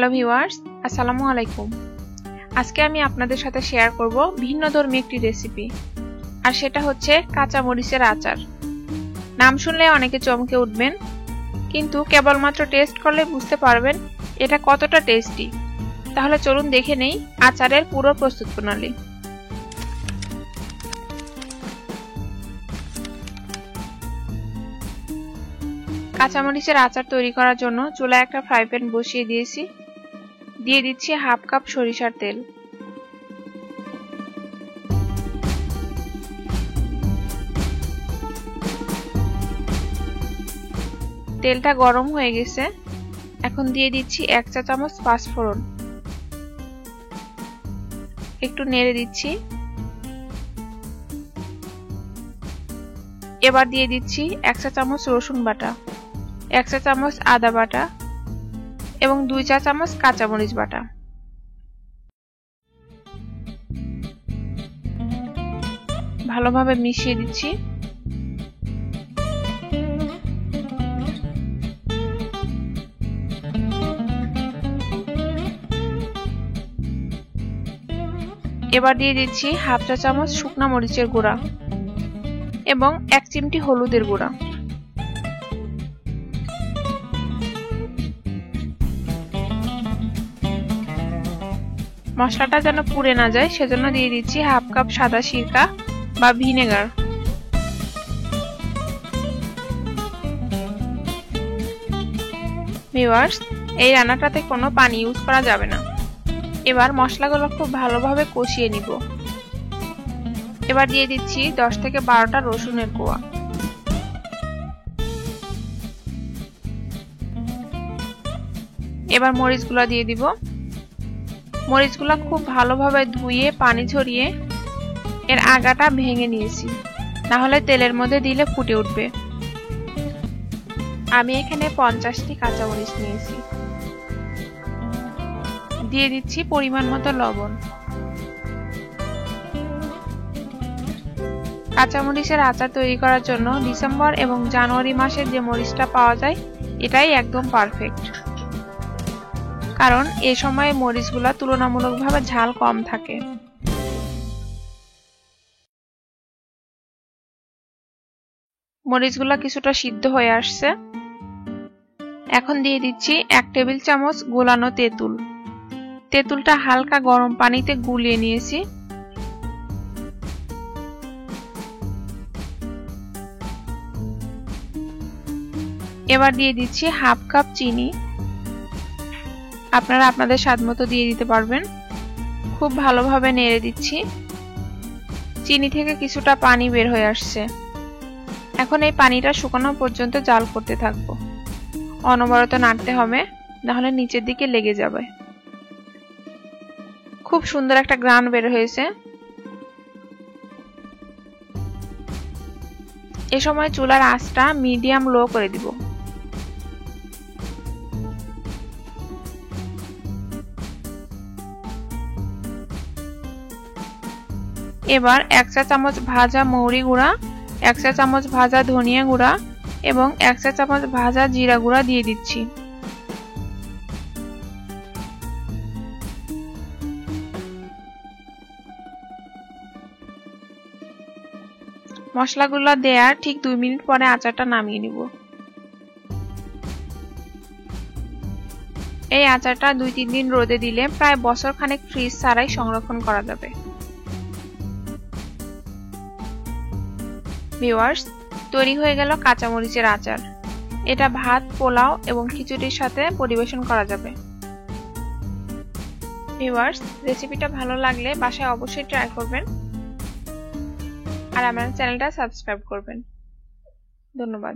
Hello viewers, আসসালামু আলাইকুম। আজকে আমি আপনাদের সাথে শেয়ার করব ভিন্নধর্মী একটি রেসিপি, আর সেটা হচ্ছে কাঁচা মরিচের আচার। নাম শুনলে অনেকে চমকে উঠবেন, কিন্তু কেবলমাত্র টেস্ট করলে বুঝতে পারবেন এটা কতটা টেস্টি। তাহলে চলুন দেখে নেই আচারের পুরো প্রস্তুত প্রণালী। কাঁচামরিচের আচার তৈরি করার জন্য চুলায় একটা ফ্রাই প্যান বসিয়ে দিয়েছি। দিয়ে দিচ্ছি হাফ কাপ সরিষার তেল। তেলটা গরম হয়ে গেছে, এখন দিয়ে দিচ্ছি 1 চা চামচ পাঁচফোড়ন। একটু নেড়ে দিচ্ছি। এবার দিয়ে দিচ্ছি 1 চা চামচ রসুন বাটা, 1 চা চামচ আদা বাটা এবং 2 চা চামচ কাঁচামরিচ বাটা। ভালোভাবে মিশিয়ে দিচ্ছি। এবার দিয়ে দিচ্ছি হাফ চা চামচ শুকনা মরিচের গুঁড়া এবং 1 চিমটি হলুদের গুঁড়া। মশলাটা যেন পুড়ে না যায় সেজন্য দিয়ে দিচ্ছি হাফ কাপ সাদা সিরকা বা ভিনেগার। ভিউয়ার্স, এই রান্নাটাতে কোনো পানি ইউজ করা যাবে না। এবার মশলাগুলো খুব ভালোভাবে কষিয়ে নিব। এবার দিয়ে দিচ্ছি 10 থেকে 12টা রসুনের কোয়া। এবার মরিচগুলো দিয়ে দিব। মরিচগুলো খুব ভালোভাবে ধুয়ে পানি ঝরিয়ে এর আগাটা ভেঙে নিয়েছি, না হলে তেলের মধ্যে দিলে ফুটে উঠবে। আমি এখানে 50টি কাঁচামরিচ নিয়েছি। দিয়ে দিচ্ছি পরিমাণ মতো লবণ। কাঁচামরিচের আচার তৈরি করার জন্য ডিসেম্বর এবং জানুয়ারি মাসে যে মরিচটা পাওয়া যায় এটাই একদম পারফেক্ট, কারণ এই সময় মরিচগুলো তুলনামূলকভাবে ঝাল কম থাকে। মরিচগুলো কিছুটা সিদ্ধ হয়ে আসছে। এখন দিয়ে দিচ্ছি 1 টেবিল চামচ গোলানো তেঁতুল। তেঁতুলটা হালকা গরম পানিতে গুলিয়ে নিয়েছি। এবার দিয়ে দিচ্ছি হাফ কাপ চিনি। আপনারা আপনাদের স্বাদ মতো দিয়ে দিতে পারবেন। খুব ভালোভাবে নেড়ে দিচ্ছি। চিনি থেকে কিছুটা পানি বের হয়ে আসছে। এখন এই পানিটা শুকানো পর্যন্ত জাল করতে থাকবো। অনবরত নাড়তে হবে, না হলে নিচের দিকে লেগে যাবে। খুব সুন্দর একটা গ্রান বের হয়েছে। এ সময় চুলার আঁচটা মিডিয়াম লো করে দিব। এবার 1 চা চামচ ভাজা মৌরি গুঁড়া, 1 চা চামচ ভাজা ধনিয়া গুঁড়া এবং 1 চা চামচ ভাজা জিরা গুঁড়া দিয়ে দিচ্ছি। মশলাগুলো দেওয়ার ঠিক 2 মিনিট পরে আচারটা নামিয়ে নিব। এই আচারটা 2-3 দিন রোদে দিলে প্রায় বছর খানেক ফ্রিজ ছাড়াই সংরক্ষণ করা যাবে। ভিউয়ার্স, তৈরি হয়ে গেল কাঁচামরিচের আচার। এটা ভাত, পোলাও এবং খিচুড়ির সাথে পরিবেশন করা যাবে। ভিউয়ার্স, রেসিপিটা ভালো লাগলে বাসায় অবশ্যই ট্রাই করবেন, আর আমার চ্যানেলটা সাবস্ক্রাইব করবেন। ধন্যবাদ।